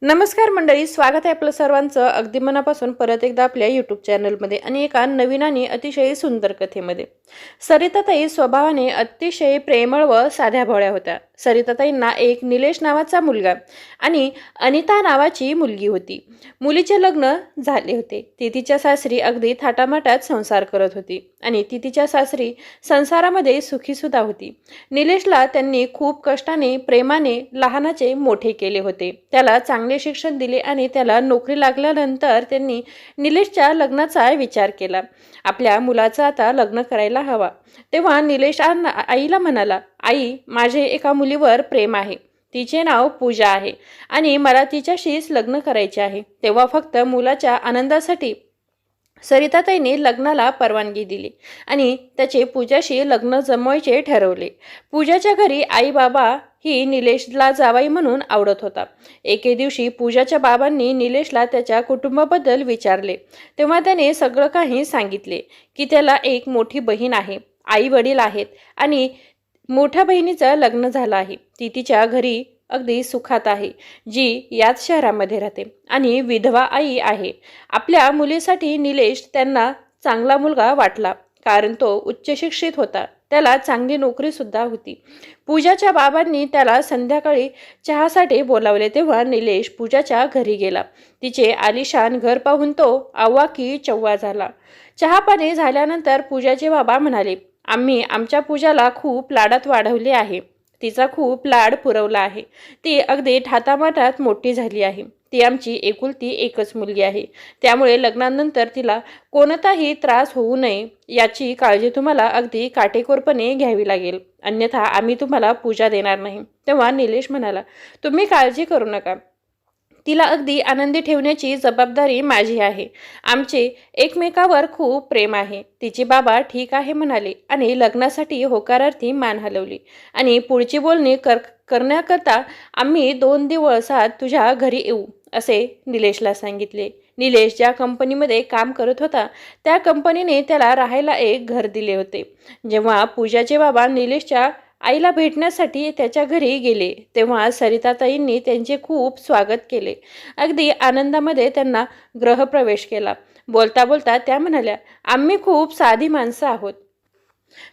नमस्कार मंडळी, स्वागत आहे आपलं सर्वांचं अगदी मनापासून परत एकदा आपल्या यूट्यूब चॅनलमध्ये आणि एका नवीन आणि अतिशय सुंदर कथेमध्ये. सरिताताई स्वभावाने अतिशय प्रेमळ व साध्या भोळ्या होत्या. सरिताताईंना एक निलेश नावाचा मुलगा आणि अनिता नावाची मुलगी होती. मुलीचे लग्न झाले होते. ती तिच्या सासरी अगदी थाटामाटात संसार करत होती आणि ती तिच्या सासरी संसारामध्ये सुखी सुद्धा होती. निलेशला त्यांनी खूप कष्टाने प्रेमाने लहानाचे मोठे केले होते. त्याला चांगले शिक्षण दिले आणि त्याला नोकरी लागल्यानंतर त्यांनी निलेशच्या लग्नाचा विचार केला. आपल्या मुलाचं आता लग्न करायला हवा. तेव्हा निलेश आईला म्हणाला, आई, माझे एका मुलीवर प्रेम आहे. तिचे नाव पूजा आहे आणि मला तिच्याशीच लग्न करायचे आहे. तेव्हा फक्त मुलाच्या आनंदासाठी सरिताताईंनी लग्नाला परवानगी दिली आणि त्याचे पूजाशी लग्न जमवायचे ठरवले. पूजाच्या घरी आई बाबा ही निलेशला जावाई म्हणून आवडत होता. एके दिवशी पूजाच्या बाबांनी निलेशला त्याच्या कुटुंबाबद्दल विचारले. तेव्हा त्याने सगळं काही सांगितले की त्याला एक मोठी बहीण आहे, आई वडील आहेत आणि मोठ्या बहिणीचं लग्न झालं आहे. ती तिच्या घरी अगदी सुखात आहे, जी याच शहरामध्ये राहते आणि विधवा आई आहे. आपल्या मुलीसाठी निलेश त्यांना चांगला मुलगा वाटला, कारण तो उच्च शिक्षित होता. त्याला चांगली नोकरी सुद्धा होती. पूजाच्या बाबांनी त्याला संध्याकाळी चहासाठी बोलावले. तेव्हा निलेश पूजाच्या घरी गेला. तिचे आलिशान घर पाहून तो अव्वा की चव्वा झाला. चहापाणी झाल्यानंतर पूजाचे बाबा म्हणाले, आम्ही आमच्या पूजाला खूप लाडात वाढवले आहे. तिचा खूप लाड पुरवला आहे. ती अगदी ठातामाटात मोठी झाली आहे. ती आमची एकुलती एकच मुलगी आहे. त्यामुळे लग्नानंतर तिला कोणताही त्रास होऊ नये याची काळजी तुम्हाला अगदी काटेकोरपणे घ्यावी लागेल, अन्यथा आम्ही तुम्हाला पूजा देणार नाही. तेव्हा निलेश म्हणाला, तुम्ही काळजी करू नका. तिला अगदी आनंदी ठेवण्याची जबाबदारी माझी आहे. आमचे एकमेकावर खूप प्रेम आहे. तिचे बाबा ठीक आहे म्हणाले आणि लग्नासाठी होकारार्थी मान हलवली आणि पुढची बोलणी करण्याकरता आम्ही 2 दिवसात तुझ्या घरी येऊ असे निलेशला सांगितले. निलेश ज्या कंपनीमध्ये काम करत होता त्या कंपनीने त्याला राहायला एक घर दिले होते. जेव्हा पूजाचे बाबा निलेशच्या आईला भेटण्यासाठी त्याच्या घरी गेले तेव्हा सरिताताईंनी त्यांचे खूप स्वागत केले. अगदी आनंदामध्ये त्यांना गृहप्रवेश केला. बोलता बोलता त्या म्हणाल्या, आम्ही खूप साधी माणसं आहोत.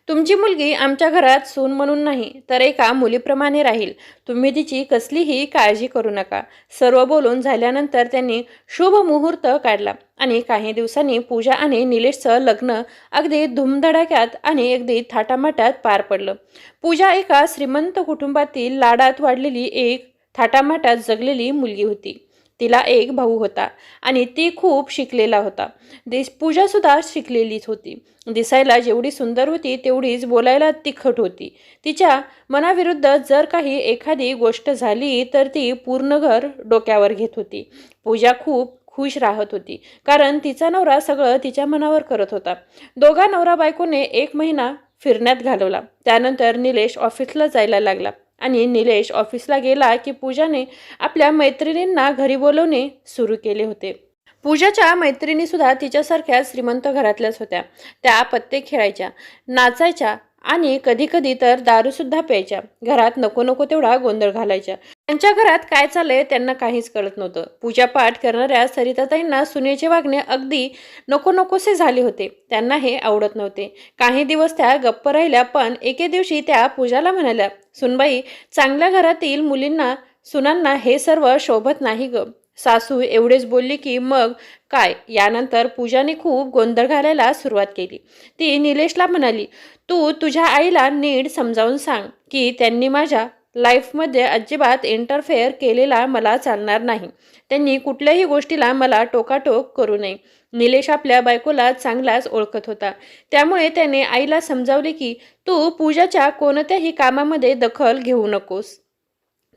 तुमची मुलगी आमच्या घरात सून म्हणून नाही तर एका मुलीप्रमाणे राहील. तुम्ही तिची कसलीही काळजी करू नका. सर्व बोलून झाल्यानंतर त्यांनी शुभ मुहूर्त काढला आणि काही दिवसांनी पूजा आणि निलेशचं लग्न अगदी धुमधडाक्यात आणि अगदी थाटामाटात पार पडलं. पूजा एका श्रीमंत कुटुंबातील लाडात वाढलेली एक थाटामाटात जगलेली मुलगी होती. तिला एक भाऊ होता आणि ती खूप शिकलेला होता. पूजा सुद्धा शिकलेलीच होती. दिसायला जेवढी सुंदर होती तेवढीच बोलायला तिखट होती. तिच्या मनाविरुद्ध जर काही एखादी गोष्ट झाली तर ती पूर्ण घर डोक्यावर घेत होती. पूजा खूप खुश राहत होती कारण तिचा नवरा सगळं तिच्या मनावर करत होता. दोघा नवरा बायकोने 1 महिना फिरण्यात घालवला. त्यानंतर निलेश ऑफिसला जायला लागला आणि निलेश ऑफिसला गेला की पूजाने आपल्या मैत्रिणींना घरी बोलवणे सुरू केले होते. पूजाच्या मैत्रिणी सुद्धा तिच्यासारख्या श्रीमंत घरातल्याच होत्या. त्या पत्ते खेळायच्या, नाचायच्या आणि कधी कधी तर दारूसुद्धा प्यायच्या. घरात नको नको तेवढा गोंधळ घालायच्या. त्यांच्या घरात काय चाललंय त्यांना काहीच कळत नव्हतं. पूजापाठ करणाऱ्या सरिताताईंना सुनेचे वागणे अगदी नको नकोसे झाले होते. त्यांना हे आवडत नव्हते. काही दिवस त्या गप्प राहिल्या, पण एके दिवशी त्या पूजाला म्हणाल्या, सुनबाई, चांगल्या घरातील मुलींना सुनांना हे सर्व शोभत नाही ग. सासू एवढेच बोलली की मग काय. यानंतर पूजाने खूप गोंधळ घालायला सुरुवात केली. ती निलेशला म्हणाली, तू तुझ्या आईला नीट समजावून सांग की त्यांनी माझ्या लाईफमध्ये अजिबात इंटरफेअर केलेला मला चालणार नाही. त्यांनी कुठल्याही गोष्टीला मला टोकाटोक करू नये. निलेश आपल्या बायकोला चांगलाच ओळखत होता. त्यामुळे त्याने आईला समजावले की तू पूजाच्या कोणत्याही कामामध्ये दखल घेऊ नकोस.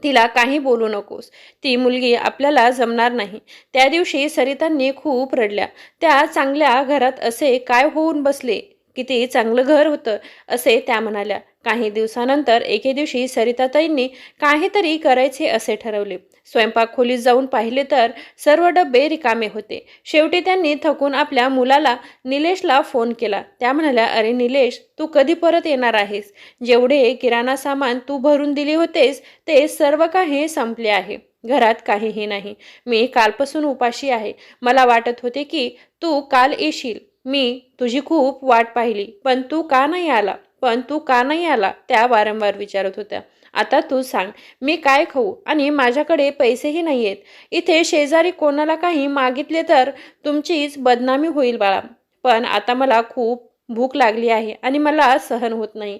तिला काही बोलू नकोस. ती मुलगी आपल्याला जमणार नाही. त्या दिवशी सरितांनी खूप रडल्या. त्या चांगल्या घरात असे काय होऊन बसले? किती चांगलं घर होतं असे त्या म्हणाल्या. काही दिवसानंतर एके दिवशी सरिताताईंनी काहीतरी करायचे असे ठरवले. स्वयंपाक खोलीत जाऊन पाहिले तर सर्व डबे रिकामे होते. शेवटी त्यांनी थकून आपल्या मुलाला निलेशला फोन केला. त्या म्हणाल्या, अरे निलेश, तू कधी परत येणार आहेस? जेवढे किराणा सामान तू भरून दिले होतेस ते सर्व काही संपले आहे. घरात काहीही नाही. मी कालपासून उपाशी आहे. मला वाटत होते की तू काल येशील. मी तुझी खूप वाट पाहिली. पण तू का नाही आला? पण तू का नाही आला? त्या वारंवार विचारत होत्या. आता तू सांग, मी काय खाऊ? आणि माझ्याकडे पैसेही नाहीयेत. इथे शेजारी कोणाला काही मागितले तर तुमचीच बदनामी होईल बाळा. पण आता मला खूप भूक लागली आहे आणि मला सहन होत नाही.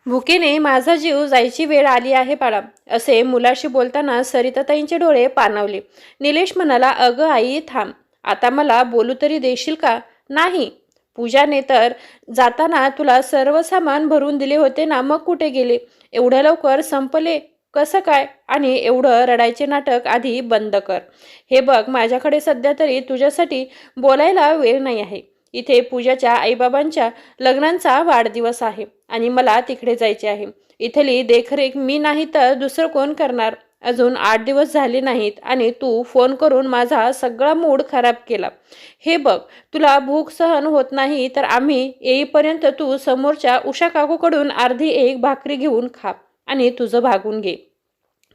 भुकेने माझा जीव जायची वेळ आली आहे बाळा. असे मुलाशी बोलताना सरिताताईंचे डोळे पाणावले. निलेश म्हणाला, अगं आई थांब. आता मला बोलू तरी देशील का? नाही. पूजाने तर जाताना तुला सर्व सामान भरून दिले होते ना, मग कुठे गेले? एवढ्या लवकर संपले कसं काय? आणि एवढं रडायचे नाटक आधी बंद कर. हे बघ, माझ्याकडे सध्या तरी तुझ्यासाठी बोलायला वेळ नाही आहे. इथे पूजाच्या आईबाबांच्या लग्नांचा वाढदिवस आहे आणि मला तिकडे जायचे आहे. इथली देखरेख मी नाही तर दुसरं कोण करणार? अजून 8 दिवस झाले नाहीत आणि तू फोन करून माझा सगळा मूड खराब केला. हे बघ, तुला भूक सहन होत नाही तर आम्ही येईपर्यंत तू समोरच्या उषा काकूकडून अर्धी एक भाकरी घेऊन खा आणि तुझं भागून घे.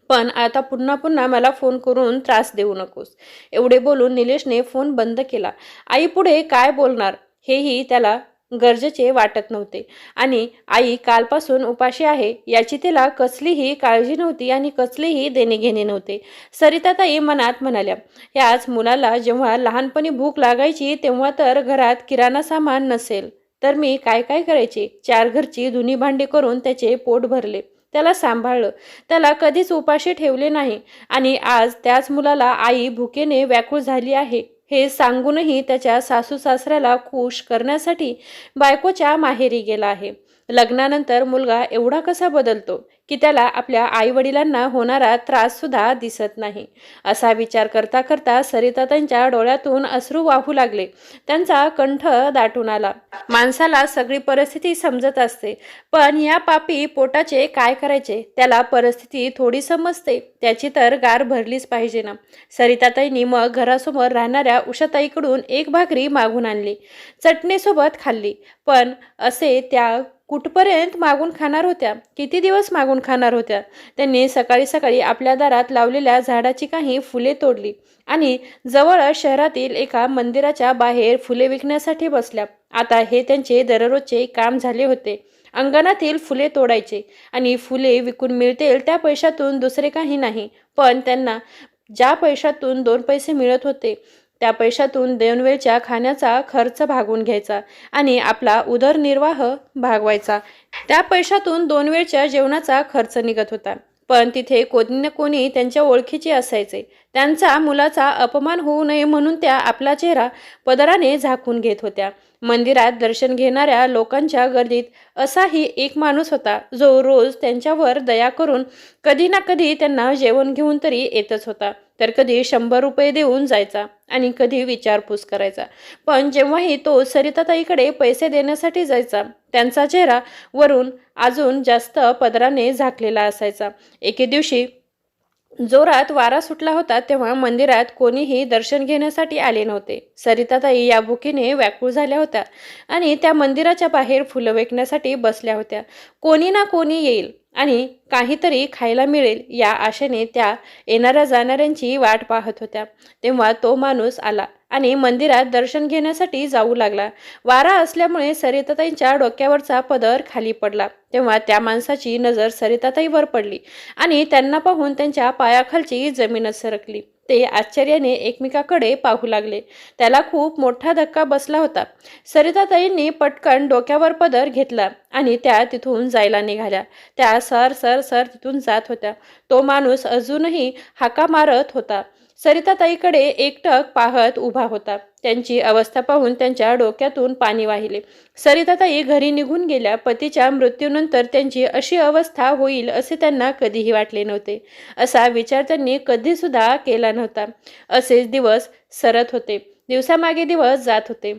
पण आता पुन्हा पुन्हा मला फोन करून त्रास देऊ नकोस. एवढे बोलून निलेशने फोन बंद केला. आई पुढे काय बोलणार हेही त्याला गरजेचे वाटत नव्हते. आणि आई कालपासून उपाशी आहे याची तिला कसलीही काळजी नव्हती आणि कसलीही देणेघेणे नव्हते. सरिताताई मनात म्हणाल्या, याच मुलाला जेव्हा लहानपणी भूक लागायची तेव्हा तर घरात किराणा सामान नसेल तर मी काय काय करायचे? 4 घरची धुणी भांडी करून त्याचे पोट भरले, त्याला सांभाळलं, त्याला कधीच उपाशी ठेवले नाही. आणि आज त्याच मुलाला आई भुकेने व्याकुळ झाली आहे हे सांगूनही त्याच्या सासू सासऱ्याला खुश करण्यासाठी बायकोच्या माहेरी गेला आहे. लग्नानंतर मुलगा एवढा कसा बदलतो की त्याला आपल्या आईवडिलांना होणारा त्रास सुद्धा दिसत नाही. असा विचार करता करता सरिताताईंच्या डोळ्यातून अश्रू वाहू लागले. त्यांचा कंठ दाटून आला. माणसाला सगळी परिस्थिती समजत असते, पण या पापी पोटाचे काय करायचे? त्याला परिस्थिती थोडी समजते, त्याची तर गार भरलीच पाहिजे ना. सरिताताईंनी मग घरासमोर राहणाऱ्या उषाताईकडून एक भाकरी मागून आणली. चटणीसोबत खाल्ली. पण असे त्या कुठपर्यंत मागून खाणार होत्या? किती दिवस मागून खाणार होत्या? त्यांनी सकाळी सकाळी आपल्या दारात लावलेल्या झाडाची काही फुले तोडली आणि जवळच शहरातील एका मंदिराच्या बाहेर फुले विकण्यासाठी बसल्या. आता हे त्यांचे दररोजचे काम झाले होते. अंगणातील फुले तोडायचे आणि फुले विकून मिळतील त्या पैशातून दुसरे काही नाही. पण त्यांना ज्या पैशातून 2 पैसे मिळत होते त्या पैशातून 2 वेळच्या खाण्याचा खर्च भागवून घ्यायचा आणि आपला उदरनिर्वाह भागवायचा. त्या पैशातून 2 वेळच्या जेवणाचा खर्च निघत होता. पण तिथे कोणी ना कोणी त्यांच्या ओळखीचे असायचे. त्यांचा मुलाचा अपमान होऊ नये म्हणून त्या आपला चेहरा पदराने झाकून घेत होत्या. मंदिरात दर्शन घेणाऱ्या लोकांच्या गर्दीत असाही एक माणूस होता जो रोज त्यांच्यावर दया करून कधी ना कधी त्यांना जेवण घेऊन तरी येतच होता. तर कधी 100 रुपये देऊन जायचा आणि कधी विचारपूस करायचा. पण जेव्हाही तो सरिताताईकडे पैसे देण्यासाठी जायचा त्यांचा चेहरा वरून अजून जास्त पदराने झाकलेला असायचा. एके दिवशी जोरात वारा सुटला होता तेव्हा मंदिरात कोणीही दर्शन घेण्यासाठी आले नव्हते. सरिताताई या भुकेने व्याकुळ झाल्या होत्या आणि त्या मंदिराच्या बाहेर फुलं विकण्यासाठी बसल्या होत्या. कोणी ना कोणी येईल आणि काहीतरी खायला मिळेल या आशेने त्या येणाऱ्या जाणाऱ्यांची वाट पाहत होत्या. तेव्हा तो माणूस आला आणि मंदिरात दर्शन घेण्यासाठी जाऊ लागला. वारा असल्यामुळे सरिताताईंच्या डोक्यावरचा पदर खाली पडला. तेव्हा त्या माणसाची नजर सरिताताईवर पडली आणि त्यांना पाहून त्यांच्या पायाखालची जमीनच सरकली. ते आश्चर्याने एकमेकाकडे पाहू लागले. त्याला खूप मोठा धक्का बसला होता. सरिताताईंनी पटकन डोक्यावर पदर घेतला आणि त्या तिथून जायला निघाल्या. त्या सर सर सर तिथून जात होत्या. तो माणूस अजूनही हाका मारत होता. सरिताताईकडे एकटक पाहत उभा होता. त्यांची अवस्था पाहून त्यांच्या डोक्यातून पाणी वाहिले. सरिताताई घरी निघून गेल्या. पतीच्या मृत्यूनंतर त्यांची अशी अवस्था होईल असे त्यांना कधीही वाटले नव्हते. असा विचार त्यांनी कधीसुद्धा केला नव्हता. असेच दिवस सरत होते. दिवसामागे दिवस जात होते.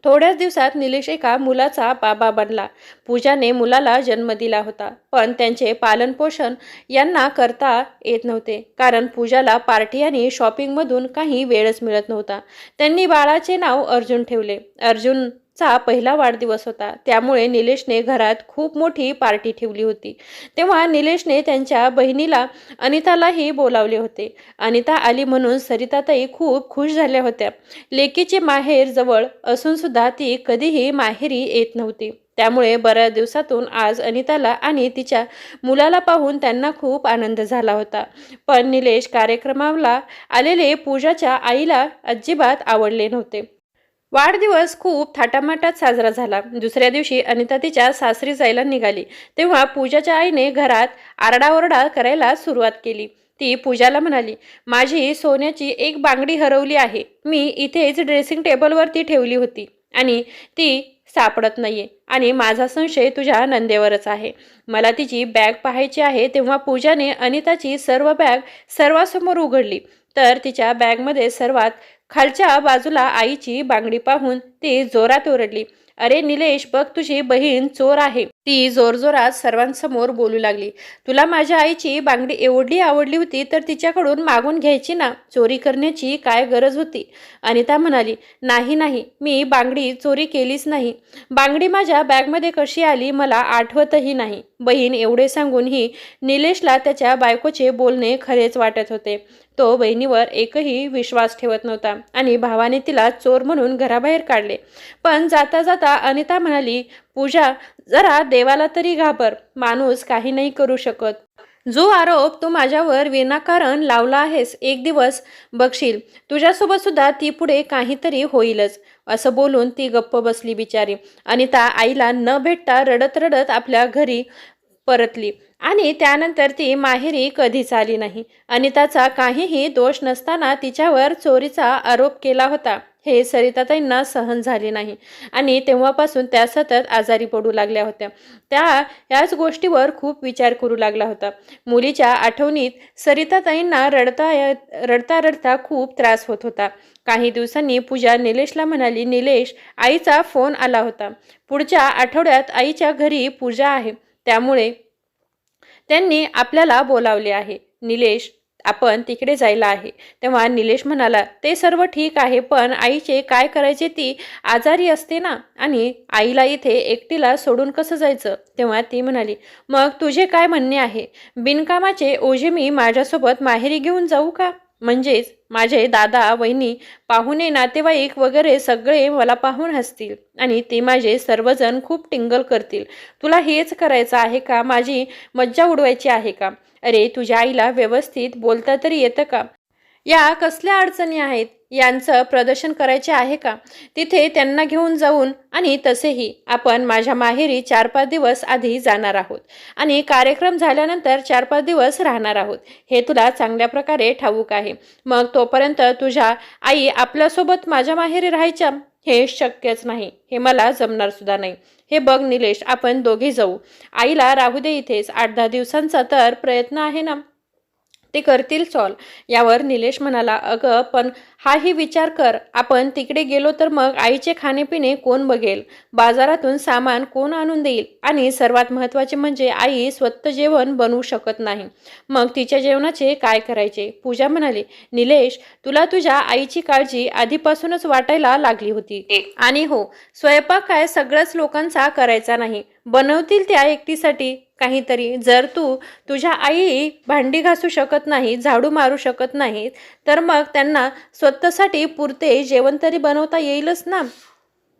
थोड्याच दिवसात निलेश एका मुलाचा बाबा बनला. पूजाने मुलाला जन्म दिला होता, पण त्यांचे पालनपोषण यांना करता येत नव्हते, कारण पूजाला पार्टी आणि शॉपिंगमधून काही वेळच मिळत नव्हता. त्यांनी बाळाचे नाव अर्जुन ठेवले. अर्जुन चा पहिला वाढदिवस होता, त्यामुळे निलेशने घरात खूप मोठी पार्टी ठेवली होती. तेव्हा निलेशने त्यांच्या बहिणीला अनितालाही बोलावले होते. अनिता आली म्हणून सरिताताई खूप खुश झाल्या होत्या. लेकीचे माहेर जवळ असून सुद्धा ती कधीही माहेरी येत नव्हती. त्यामुळे बऱ्याच दिवसातून आज अनिताला आणि तिच्या मुलाला पाहून त्यांना खूप आनंद झाला होता. पण निलेश कार्यक्रमाला आलेले पूजाच्या आईला अजिबात आवडले नव्हते. वाढदिवस खूप थाटामाटात साजरा झाला. दुसऱ्या दिवशी अनिता तिच्या सासरी जायला निघाली तेव्हा पूजाच्या आईने घरात आरडाओरडा करायला सुरुवात केली. ती पूजाला म्हणाली, माझी सोन्याची एक बांगडी हरवली आहे. मी इथेच ड्रेसिंग टेबलवरती ठेवली होती आणि ती सापडत नाहीये आणि माझा संशय तुझ्या नंदेवरच आहे. मला तिची बॅग पाहायची आहे. तेव्हा पूजाने अनिताची सर्व बॅग सर्वांसमोर उघडली तर तिच्या बॅगमध्ये सर्वात खालच्या बाजूला आईची बांगडी पाहून ती जोरात ओरडली, अरे निलेश, बघ तुझी बहीण चोर आहे. ती जोरजोरात सर्वांसमोर बोलू लागली, तुला माझ्या आईची बांगडी एवढी आवडली होती तर तिच्याकडून मागून घ्यायची ना. चोरी करण्याची काय गरज होती? अनिता म्हणाली, नाही नाही, मी बांगडी चोरी केलीच नाही. बांगडी माझ्या बॅगमध्ये कशी आली मला आठवतही नाही. बहीण एवढे सांगूनही निलेशला त्याच्या बायकोचे बोलणे खरेच वाटत होते. तो बहिणीवर एकही विश्वास ठेवत नव्हता आणि भावाने तिला चोर म्हणून घराबाहेर काढले. पण जाता जाता अनिता म्हणाली, पूजा, जरा देवाला तरी घाबर. माणूस काही नाही करू शकत. जो आरोप तू माझ्यावर विनाकारण लावला आहेस, एक दिवस बघशील तुझ्यासोबत सुद्धा ती पुढे काहीतरी होईलच. असं बोलून ती गप्प बसली बिचारी. अनिता आईला न भेटता रडत रडत आपल्या घरी परतली आणि त्यानंतर ती माहेरी कधीच आली नाही. अनिताचा काहीही दोष नसताना तिच्यावर चोरीचा आरोप केला होता हे सरिताताईंना सहन झाले नाही आणि तेव्हापासून त्या सतत आजारी पडू लागल्या होत्या. त्या याच गोष्टीवर खूप विचार करू लागला होता. मुलीच्या आठवणीत सरिताताईंना रडता रडता खूप त्रास होत होता. काही दिवसांनी पूजा निलेशला म्हणाली, निलेश, आईचा फोन आला होता. पुढच्या आठवड्यात आईच्या घरी पूजा आहे, त्यामुळे त्यांनी आपल्याला बोलावले आहे. निलेश, आपण तिकडे जायला आहे. तेव्हा निलेश म्हणाला, ते सर्व ठीक आहे, पण आईचे काय करायचे? ती आजारी असते ना आणि आईला इथे एकटीला सोडून कसं जायचं? तेव्हा ती म्हणाली, मग तुझे काय म्हणणे आहे? बिनकामाचे ओझे मी माझ्यासोबत माहेरी घेऊन जाऊ का? म्हणजेच माझे दादा, वहिनी, पाहुणे, नातेवाईक वगैरे सगळे मला पाहून हसतील आणि ते माझे सर्वजण खूप टिंगल करतील. तुला हेच करायचं आहे का? माझी मज्जा उडवायची आहे का? अरे, तुझ्या आईला व्यवस्थित बोलता तरी येतं का? या कसल्या अडचणी आहेत यांचं प्रदर्शन करायचे आहे का? तिथे त्यांना घेऊन जाऊन आणि तसेही आपण माझ्या माहेरी 4-5 दिवस आधी जाणार आहोत आणि कार्यक्रम झाल्यानंतर 4-5 दिवस राहणार आहोत. हे तुला चांगल्या प्रकारे ठाऊक आहे. मग तोपर्यंत तुझ्या आई आपल्यासोबत माझ्या माहेरी राहायच्या? हे शक्यच नाही. हे मला जमणार सुद्धा नाही. हे बघ निलेश, आपण दोघे जाऊ. आईला राहू दे इथेच. 8-10 दिवसांचा तर प्रयत्न आहे ना, ते करतील सॉल्व. यावर निलेश म्हणाला, अगं पण हाही विचार कर, आपण तिकडे गेलो तर मग आईचे खाणेपिणे कोण बघेल? बाजारातून सामान कोण आणून देईल? आणि सर्वात महत्त्वाचे म्हणजे आई स्वतः जेवण बनवू शकत नाही. मग तिच्या जेवणाचे काय करायचे? पूजा म्हणाली, निलेश, तुला तुझ्या आईची काळजी आधीपासूनच वाटायला लागली होती. आणि हो, स्वयंपाक काय सगळ्याच लोकांचा करायचा नाही. बनवतील त्या एकटीसाठी काहीतरी. जर तू तुझ्या आई भांडी घासू शकत नाही, झाडू मारू शकत नाही, तर मग त्यांना स्वतःसाठी पुरते जेवण तरी बनवता येईलच ना.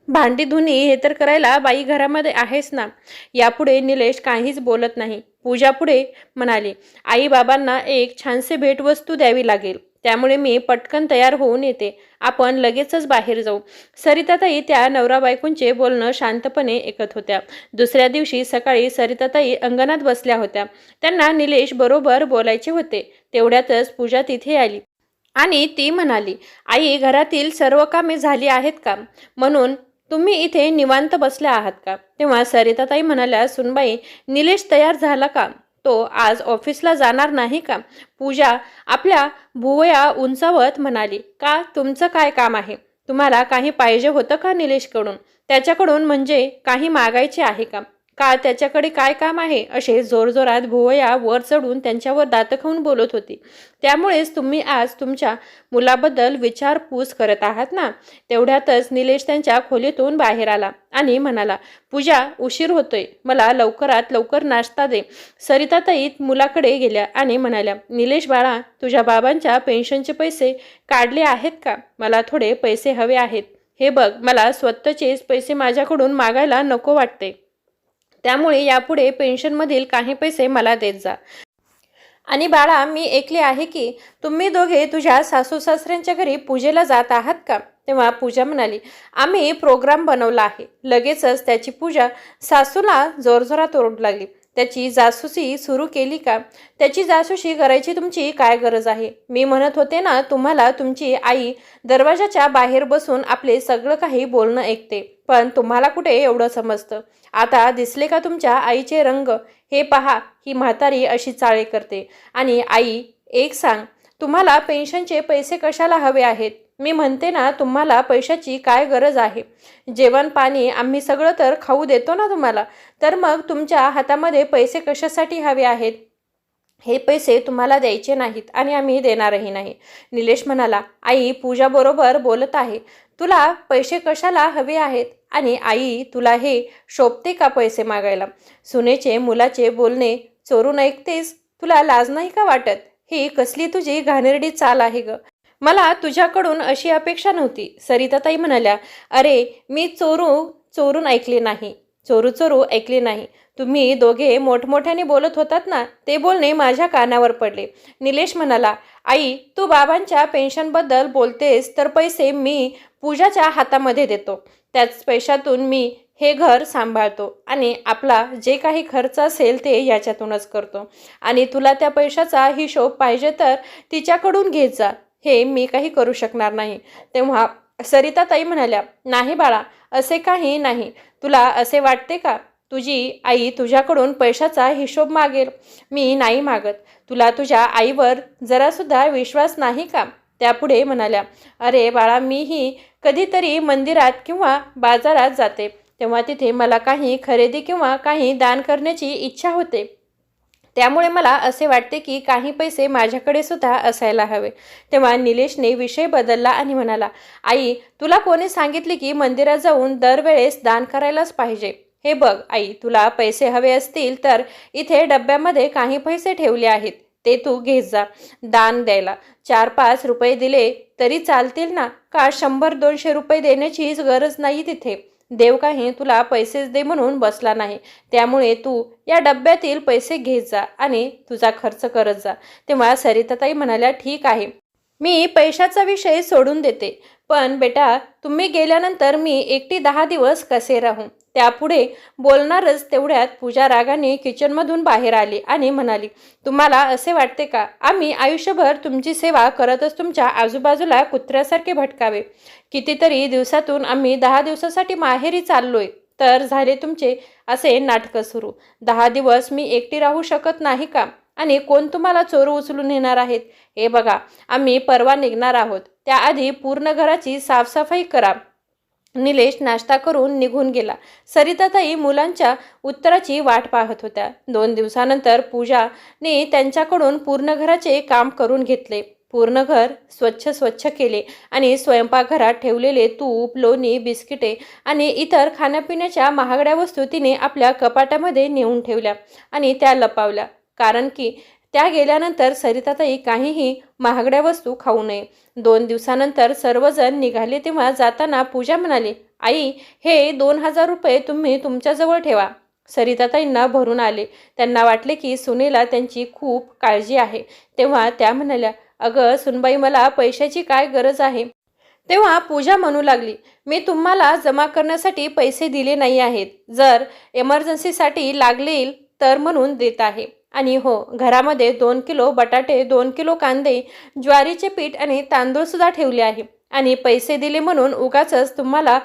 भांडी धुणी हे तर करायला बाई घरामध्ये आहेच ना. यापुढे निलेश काहीच बोलत नाही. पूजा पुढे म्हणाली, आई बाबांना एक छानसे भेटवस्तू द्यावी लागेल, त्यामुळे मी पटकन तयार होऊन येते. आपण लगेचच बाहेर जाऊ. सरिताताई त्या नवरा बायकोंचे बोलणं शांतपणे ऐकत होत्या. दुसऱ्या दिवशी सकाळी सरिताताई अंगणात बसल्या होत्या. त्यांना निलेश बरोबर बोलायचे होते. तेवढ्यातच पूजा तिथे आली आणि ती म्हणाली, आई, घरातील सर्व कामे झाली आहेत का? म्हणून तुम्ही इथे निवांत बसल्या आहात का? तेव्हा सरिताताई म्हणाल्या, सुनबाई, निलेश तयार झाला का? तो आज ऑफिसला जाणार नाही का? पूजा आपल्या भुवया उंचावत म्हणाली, का? तुमचं काय काम आहे? तुम्हाला काही पाहिजे होतं का निलेशकडून? त्याच्याकडून म्हणजे काही मागायचे आहे का? का त्याच्याकडे काय काम आहे, असे जोरजोरात भुवया वर चढून त्यांच्यावर दात खाऊन बोलत होती. त्यामुळेच तुम्ही आज तुमच्या मुलाबद्दल विचारपूस करत आहात ना. तेवढ्यातच निलेश त्यांच्या खोलीतून बाहेर आला आणि म्हणाला, पूजा, उशीर होतोय, मला लवकरात लवकर नाश्ता दे. सरिताताई मुलाकडे गेल्या आणि म्हणाल्या, निलेश बाळा, तुझ्या बाबांच्या पेन्शनचे पैसे काढले आहेत का? मला थोडे पैसे हवे आहेत. हे बघ, मला स्वतःचेच पैसे माझ्याकडून मागायला नको वाटते. त्यामुळे यापुढे पेन्शनमधील काही पैसे मला देत जा. आणि बाळा, मी ऐकले आहे की तुम्ही दोघे तुझ्या सासू सासऱ्यांच्या घरी पूजेला जात आहात का? तेव्हा पूजा म्हणाली, आम्ही प्रोग्राम बनवला आहे. लगेचच त्याची पूजा सासूला जोरजोरात ओरडू लागली, त्याची जासूसी सुरू केली का? त्याची जासूसी करायची तुमची काय गरज आहे? मी म्हणत होते ना तुम्हाला, तुमची आई दरवाजाच्या बाहेर बसून आपले सगळं काही बोलणं ऐकते. पण तुम्हाला कुठे एवढं समजतं? आता दिसले का तुमच्या आईचे रंग? हे पहा, ही म्हातारी अशी चाळे करते. आणि आई, एक सांग, तुम्हाला पेन्शनचे पैसे कशाला हवे आहेत? मी म्हणते ना तुम्हाला पैशाची काय गरज आहे? जेवण पाणी आम्ही सगळं तर खाऊ देतो ना तुम्हाला. तर मग तुमच्या हातामध्ये पैसे कशासाठी हवे आहेत? हे पैसे तुम्हाला द्यायचे नाहीत आणि आम्ही देणारही नाही. निलेश म्हणाला, आई पूजा बरोबर बोलत आहे. तुला पैसे कशाला हवे आहेत? आणि आई, तुला हे शोभते का पैसे मागायला? सुनेचे मुलाचे बोलणे चोरून ऐकतेस? तुला लाज नाही का वाटत? ही कसली तुझी घाणेरडी चाल आहे ग. मला तुझ्याकडून अशी अपेक्षा नव्हती. सरिताताई म्हणाल्या, अरे मी चोरून ऐकले नाही, चोरू ऐकले नाही. तुम्ही दोघे मोठमोठ्याने बोलत होतात ना, ते बोलणे माझ्या कानावर पडले. निलेश म्हणाला, आई, तू बाबांच्या पेन्शनबद्दल बोलतेस तर पैसे मी पूजाच्या हातामध्ये देतो. त्याच पैशातून मी हे घर सांभाळतो आणि आपला जे काही खर्च असेल ते याच्यातूनच करतो. आणि तुला त्या पैशाचा हिशोब पाहिजे तर तिच्याकडून घेत जा. हे मी काही करू शकणार नाही. तेव्हा सरिताताई म्हणाल्या, नाही बाळा, असे काही नाही. तुला असे वाटते का तुझी आई तुझ्याकडून पैशाचा हिशोब मागेल? मी नाही मागत. तुला तुझ्या आईवर जरासुद्धा विश्वास नाही का? त्यापुढे म्हणाल्या, अरे बाळा, मीही कधीतरी मंदिरात किंवा बाजारात जाते, तेव्हा तिथे मला काही खरेदी किंवा काही दान करण्याची इच्छा होते. त्यामुळे मला असे वाटते की काही पैसे माझ्याकडे सुद्धा असायला हवे. तेव्हा निलेशने विषय बदलला आणि म्हणाला, आई, तुला कोणी सांगितले की मंदिरात जाऊन दरवेळेस दान करायलाच पाहिजे? हे बघ आई, तुला पैसे हवे असतील तर इथे डब्यामध्ये काही पैसे ठेवले आहेत, ते तू घेत जा. दान द्यायला 4-5 रुपये दिले तरी चालतील ना? का 100-200 रुपये देण्याचीच गरज नाही तिथे. देव काही तुला पैसेच दे म्हणून बसला नाही. त्यामुळे तू या डब्यातील पैसे घेत जा आणि तुझा खर्च करत जा. तेव्हा सरिताताई म्हणाल्या, ठीक आहे, मी पैशाचा विषय सोडून देते. पण बेटा, तुम्ही गेल्यानंतर मी एकटी 10 दिवस कसे राहू? त्यापुढे बोलणारच तेवढ्यात पूजा रागाने किचनमधून बाहेर आली आणि म्हणाली, तुम्हाला असे वाटते का आम्ही आयुष्यभर तुमची सेवा करतच तुमच्या आजूबाजूला कुत्र्यासारखे भटकावे? कितीतरी दिवसातून आम्ही 10 दिवसासाठी माहेरी चाललोय तर झाले तुमचे असे नाटकं सुरू. 10 दिवस मी एकटी राहू शकत नाही का? आणि कोण तुम्हाला चोरू उचलून नेणार आहेत? हे बघा, आम्ही परवा निघणार आहोत. त्याआधी पूर्ण घराची साफसफाई करा. निलेश नाश्ता करून निघून गेला. सरिताताई मुलांच्या उत्तराची वाट पाहत होत्या. 2 दिवसानंतर पूजाने त्यांच्याकडून पूर्ण घराचे काम करून घेतले. पूर्ण घर स्वच्छ केले आणि स्वयंपाकघरात ठेवलेले तूप, लोणी, बिस्किटे आणि इतर खाण्यापिण्याच्या महागड्या वस्तू तिने आपल्या कपाटामध्ये नेऊन ठेवल्या आणि त्या लपवल्या. कारण की त्या गेल्यानंतर सरिताताई काहीही महागड्या वस्तू खाऊ नये. 2 दिवसानंतर सर्वजण निघाले तेव्हा जाताना पूजा म्हणाली, आई, हे 2000 रुपये तुम्ही तुमच्याजवळ ठेवा. सरिताताईंना भरून आले. त्यांना वाटले की सुनेला त्यांची खूप काळजी आहे. तेव्हा त्या म्हणाल्या, अगं सुनबाई, मला पैशाची काय गरज आहे? तेव्हा पूजा म्हणू लागली, मी तुम्हाला जमा करण्यासाठी पैसे दिले नाही आहेत. जर एमर्जन्सीसाठी लागतील तर म्हणून देत आहे. आणि हो, घरामध्ये 2 किलो बटाटे, 2 किलो कांदे, ज्वारीचे पीठ आणि तांदूळसुद्धा ठेवले आहे. आणि पैसे दिले म्हणून उगाचच तुम्हाला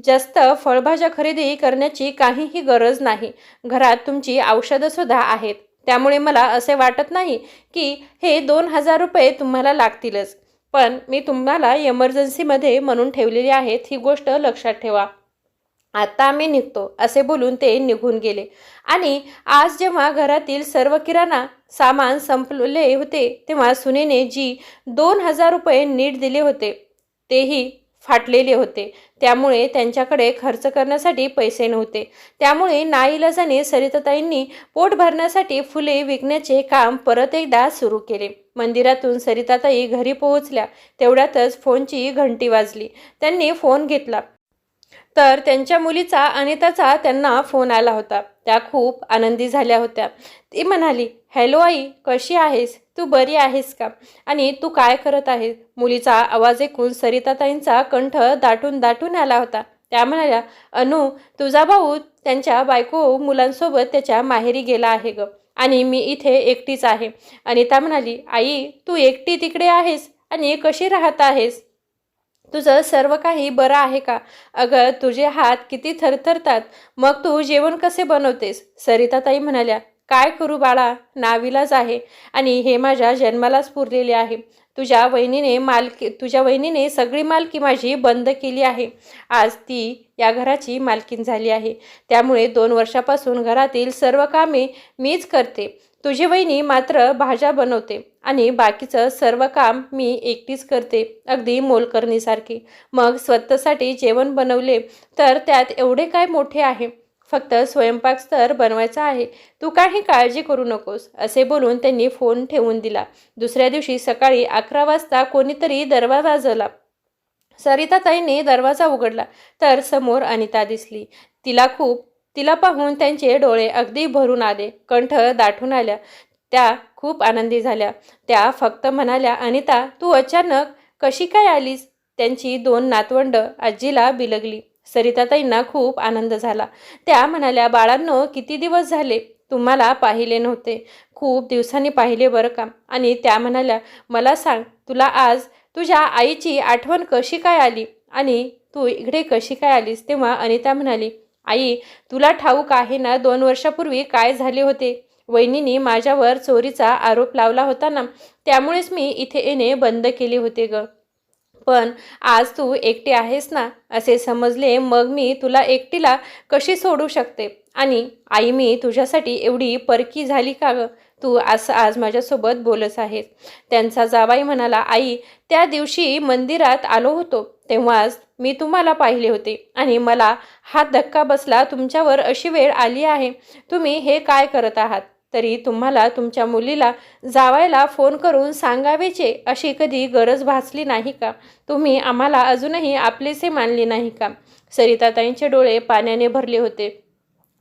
जास्त फळभाज्या खरेदी करण्याची काहीही गरज नाही. घरात तुमची औषधंसुद्धा आहेत. त्यामुळे मला असे वाटत नाही की हे 2000 रुपये तुम्हाला लागतीलच. पण मी तुम्हाला एमर्जन्सीमध्ये म्हणून ठेवलेली आहेत, ही गोष्ट लक्षात ठेवा. आता आम्ही निघतो असे बोलून ते निघून गेले. आणि आज जेव्हा घरातील सर्व किराणा सामान संपले होते तेव्हा सुनेने जी 2,000 रुपये नीट दिले होते तेही फाटलेले होते. त्यामुळे त्यांच्याकडे खर्च करण्यासाठी पैसे नव्हते. त्यामुळे नाईलाजाने सरिताताईंनी पोट भरण्यासाठी फुले विकण्याचे काम परत एकदा सुरू केले. मंदिरातून सरिताताई घरी पोहोचल्या तेवढ्यातच फोनची घंटी वाजली. त्यांनी फोन घेतला तर त्यांच्या मुलीचा अनिताचा त्यांना फोन आला होता. त्या खूप आनंदी झाल्या होत्या. ती म्हणाली, हॅलो आई, कशी आहेस? तू बरी आहेस का? आणि तू काय करत आहेस? मुलीचा आवाज ऐकून सरिताताईंचा कंठ दाटून दाटून आला होता. त्या म्हणाल्या, अनु, तुझा भाऊ त्यांच्या बायको मुलांसोबत त्याच्या माहेरी गेला आहे ग, आणि मी इथे एकटीच आहे. अनिता म्हणाली, आई, तू एकटी तिकडे आहेस आणि कशी राहत आहेस? तुझं सर्व काही बरं आहे का? अगं, तुझे हात किती थरथरतात. मग तू जेवण कसे बनवतेस? सरिताताई म्हणाल्या, काय करू बाळा, नाविलाज आहे आणि हे माझ्या जन्मालाच पुरलेले आहे. तुझ्या वहिनीने सगळी मालकी माझी बंद केली आहे. आज ती या घराची मालकीन झाली आहे. त्यामुळे 2 वर्षापासून घरातील सर्व कामे मीच करते. तुझी वहिनी मात्र भाज्या बनवते आणि बाकीचं सर्व काम मी एकटीच करते, अगदी मोलकरणीसारखी. मग स्वतःसाठी जेवण बनवले तर त्यात एवढे काय मोठे आहे? फक्त स्वयंपाक तर बनवायचा आहे. तू काही काळजी करू नकोस असे बोलून त्यांनी फोन ठेवून दिला. दुसऱ्या दिवशी सकाळी 11 वाजता कोणीतरी दरवाजा वाजवला. सरिताताईंनी दरवाजा उघडला तर समोर अनिता दिसली. तिला पाहून त्यांचे डोळे अगदी भरून आले, कंठ दाटून आल्या. त्या खूप आनंदी झाल्या. त्या फक्त म्हणाल्या, अनिता, तू अचानक कशी काय आलीस? त्यांची 2 नातवंड आजीला बिलगली. सरिताताईंना खूप आनंद झाला. त्या म्हणाल्या, बाळांनो, किती दिवस झाले तुम्हाला पाहिले नव्हते. खूप दिवसांनी पाहिले बरं का. आणि त्या म्हणाल्या, मला सांग, तुला आज तुझ्या आईची आठवण कशी काय आली आणि तू इकडे कशी काय आलीस? तेव्हा अनिता म्हणाली, आई, तुला ठाऊक आहे ना 2 वर्षापूर्वी काय झाले होते? वहिनीने माझ्यावर चोरीचा आरोप लावला होता ना, त्यामुळेच मी इथे येणे बंद केले होते ग. पण आज तू एकटी आहेस ना असे समजले, मग मी तुला एकटीला कशी सोडू शकते? आणि आई, मी तुझ्यासाठी एवढी परकी झाली का ग? तू असं आज माझ्यासोबत बोलत आहेस. त्यांचा जावाई म्हणाला, आई, त्या दिवशी मंदिरात आलो होतो तेव्हाच मी तुम्हाला पाहिले होते आणि मला हा धक्का बसला. तुमच्यावर अशी वेळ आली आहे, तुम्ही हे काय करत आहात? तरी तुम्हाला तुमच्या मुलीला जावायला फोन करून सांगावेचे अशी कधी गरज भासली नाही का? तुम्ही आम्हाला अजूनही आपलेसे मानले नाही का? सरिताताईंचे डोळे पाण्याने भरले होते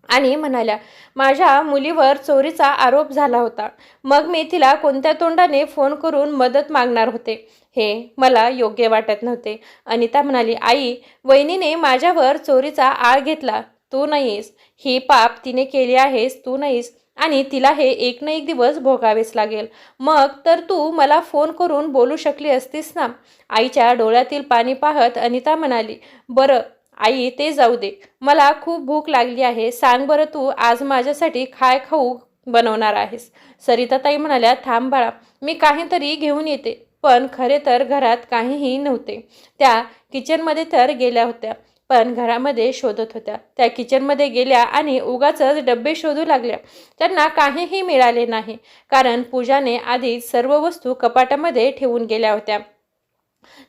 आणि म्हणाल्या, माझ्या मुलीवर चोरीचा आरोप झाला होता. मग मी तिला कोणत्या तोंडाने फोन करून मदत मागणार होते? हे मला योग्य वाटत नव्हते. अनिता म्हणाली, आई, वहिनीने माझ्यावर चोरीचा आळ घेतला, तू नाहीस. ही पाप तिने केली आहेस, तू नाहीस. आणि तिला हे एक ना एक दिवस भोगावेच लागेल. मग तर तू मला फोन करून बोलू शकली असतीस ना. आईच्या डोळ्यातील पाणी पाहत अनिता म्हणाली, बरं आई, ते जाऊ दे. मला खूप भूक लागली आहे. सांग बरं, तू आज माझ्यासाठी काय खाऊ बनवणार आहेस? सरिताताई म्हणाल्या, थांब बाळा, मी काहीतरी घेऊन येते. पण खरे तर घरात काहीही नव्हते. त्या किचनमध्ये तर गेल्या होत्या, पण घरामध्ये शोधत होत्या. त्या किचनमध्ये गेल्या आणि उगाचच डब्बे शोधू लागल्या. त्यांना काहीही मिळाले नाही, कारण पूजाने आधीच सर्व वस्तू कपाटामध्ये ठेवून गेल्या होत्या.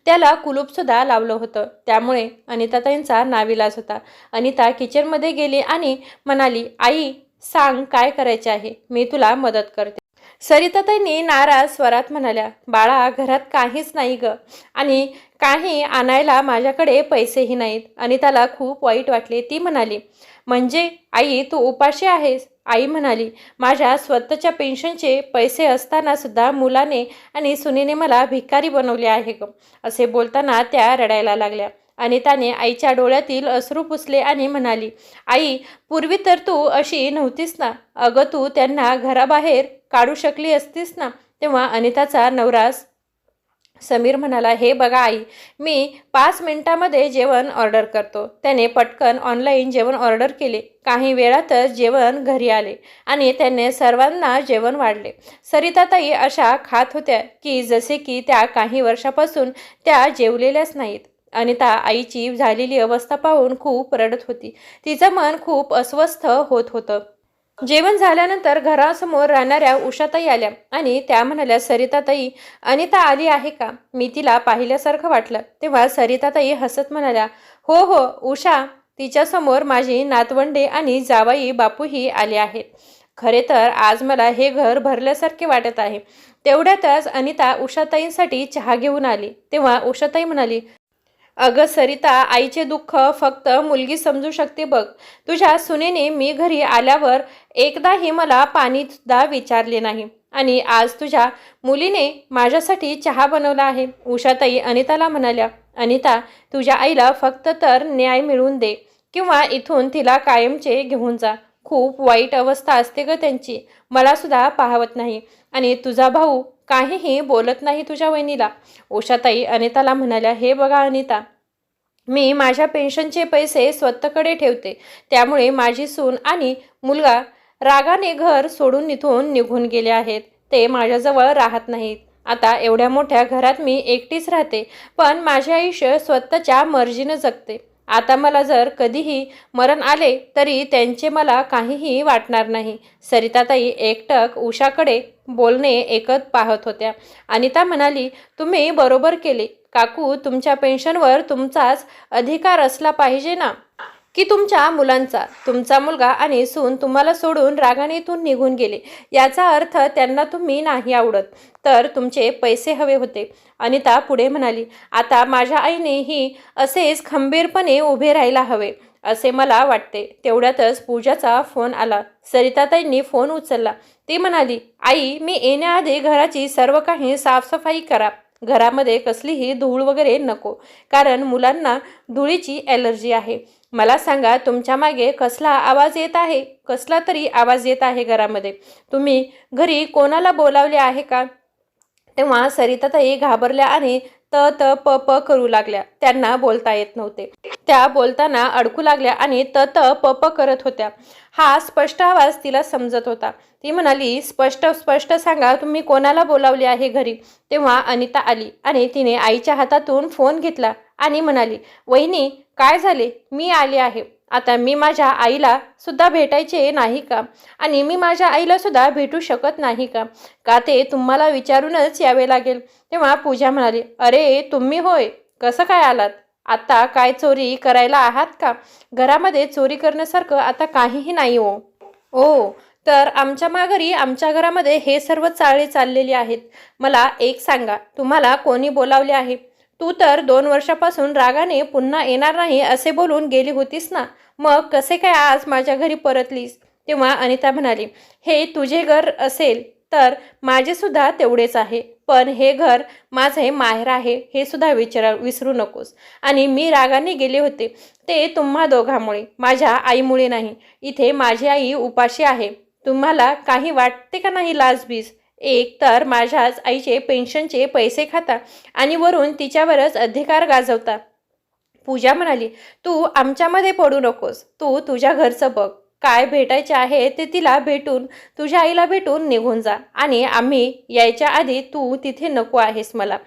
त्याला कुलूपसुद्धा लावलं होतं. त्यामुळे अनिताताईंचा नाविलाज होता. अनिता किचनमध्ये गेली आणि म्हणाली, आई, सांग काय करायचे आहे, मी तुला मदत करते. सरिताताईंनी नाराज स्वरात म्हणाल्या, बाळा, घरात काहीच नाही ग, आणि काही आणायला माझ्याकडे पैसेही नाहीत. अनिताला खूप वाईट वाटले. ती म्हणाली, म्हणजे आई, तू उपाशी आहेस? आई म्हणाली, माझ्या स्वतःच्या पेन्शनचे पैसे असताना सुद्धा मुलाने आणि सुनेने मला भिकारी बनवले आहे ग. असे बोलताना त्या रडायला लागल्या. अनिताने आईच्या डोळ्यातील अश्रू पुसले आणि म्हणाली, आई, पूर्वी तर तू अशी नव्हतीस ना. अगं, तू त्यांना घराबाहेर काढू शकली असतीस ना. तेव्हा अनिताचा नवरा समीर म्हणाला, हे बघा आई, मी 5 मिनिटामध्ये जेवण ऑर्डर करतो. त्याने पटकन ऑनलाईन जेवण ऑर्डर केले. काही वेळातच जेवण घरी आले आणि त्याने सर्वांना जेवण वाढले. सरिताताई अशा खात होत्या की जसे की त्या काही वर्षापासून त्या जेवलेल्याच नाहीत. अनिता आईची झालेली अवस्था पाहून खूप रडत होती. तिचं मन खूप अस्वस्थ होत होतं. जेवण झाल्यानंतर घरासमोर राहणाऱ्या उषाताई आल्या आणि त्या म्हणाल्या, सरिताताई, अनिता आली आहे का? मी तिला पाहिल्यासारखं वाटलं. तेव्हा सरिताताई हसत म्हणाल्या, हो हो उषा, तिच्यासमोर माझी नातवंडे आणि जावाई बापूही आले आहेत. खरे तर आज मला हे घर भरल्यासारखे वाटत आहे. तेवढ्यातच अनिता उषाताईंसाठी चहा घेऊन आली. तेव्हा उषाताई म्हणाली, अगं सरिता, आईचे दुःख फक्त मुलगी समजू शकते बघ. तुझ्या सुनेने मी घरी आल्यावर एकदाही मला पाणी सुद्धा विचारले नाही आणि आज तुझ्या मुलीने माझ्यासाठी चहा बनवला आहे. उषाताई अनिताला म्हणाल्या, अनिता, तुझ्या आईला फक्त तर न्याय मिळवून दे किंवा इथून तिला कायमचे घेऊन जा. खूप वाईट अवस्था असते ग त्यांची. मला सुद्धा पाहवत नाही आणि तुझा भाऊ काहीही बोलत नाही तुझ्या वहिनीला. उषाताई अनिताला म्हणाल्या, हे बघा अनिता, मी माझ्या पेन्शनचे पैसे स्वतःकडे ठेवते. त्यामुळे माझी सून आणि मुलगा रागाने घर सोडून इथून निघून गेले आहेत. ते माझ्याजवळ राहत नाहीत. आता एवढ्या मोठ्या घरात मी एकटीच राहते, पण माझे आयुष्य स्वतःच्या मर्जीनं जगते. आता मला जर कधीही मरण आले तरी त्यांचे मला काहीही वाटणार नाही. सरिताताई एकटक उषाकडे बोलणे ऐकत पाहत होत्या. अनिता म्हणाली, तुम्ही बरोबर केले काकू. तुमच्या पेन्शनवर तुमचाच अधिकार असला पाहिजे ना, की तुमच्या मुलांचा. तुमचा मुलगा आणि सून तुम्हाला सोडून रागाने इथून निघून गेले. याचा अर्थ त्यांना तुम्ही नाही आवडत, तर तुमचे पैसे हवे होते. अनिता पुढे म्हणाली, आता माझ्या आईनेही असेच खंबीरपणे उभे राहायला हवे असे मला वाटते. तेवढ्यातच पूजाचा फोन आला. सरिताताईंनी फोन उचलला. ती म्हणाली, आई, मी येण्याआधी घराची सर्व काही साफसफाई करा. घरामध्ये कसलीही धूळ वगैरे नको, कारण मुलांना धुळीची ॲलर्जी आहे. मला सांगा, तुमच्या मागे कसला आवाज येत आहे? कसला तरी आवाज येत आहे घरामध्ये. तुम्ही घरी कोणाला बोलावले आहे का? तेव्हा सरिताताई घाबरल्या आणि त त प प करू लागल्या. त्यांना बोलता येत नव्हते. त्या बोलताना अडकू लागल्या आणि त त प प करत होत्या. हा स्पष्ट आवाज तिला समजत होता. ती म्हणाली, स्पष्ट स्पष्ट सांगा, तुम्ही कोणाला बोलावले आहे घरी? तेव्हा अनिता आली आणि तिने आईच्या हातातून फोन घेतला आणि म्हणाली, वहिनी, काय झाले? मी आले आहे. आता मी माझ्या आईला सुद्धा भेटायचे नाही का? आणि मी माझ्या आईला सुद्धा भेटू शकत नाही का? का ते तुम्हाला विचारूनच यावे लागेल. तेव्हा पूजा म्हणाली, अरे तुम्ही होय, कसं काय आलात? आता काय चोरी करायला आहात का? घरामध्ये चोरी करण्यासारखं आता काहीही नाही हो. ओ, तर आमच्या माघारी आमच्या घरामध्ये हे सर्व चाळे चाललेली आहेत. मला एक सांगा, तुम्हाला कोणी बोलावले आहे? तू तर 2 वर्षापासून रागाने पुन्हा येणार नाही असे बोलून गेली होतीस ना, मग कसे काय आज माझ्या घरी परतलीस? तेव्हा अनिता म्हणाली, हे तुझे घर असेल तर माझे सुद्धा तेवढेच आहे, पण हे घर माझे माहेर आहे हे सुद्धा विसरू नकोस. आणि मी रागाने गेले होते ते तुम्हा दोघांमुळे, माझ्या आईमुळे नाही. इथे माझी आई उपाशी आहे. तुम्हाला काही वाटते का नाही लाजबीज? एक तर माझ्याच आईचे पेन्शनचे पैसे खाता आणि वरून तिच्यावरच अधिकार गाजवता. पूजा म्हणाली, तू आमच्यामध्ये पडू नकोस. तू तुझ्या घरचं बघ. काय भेटायचे आहे ते तिला भेटून, तुझ्या आईला भेटून निघून जा. आणि आम्ही यायच्या आधी तू तिथे नको आहेस मला.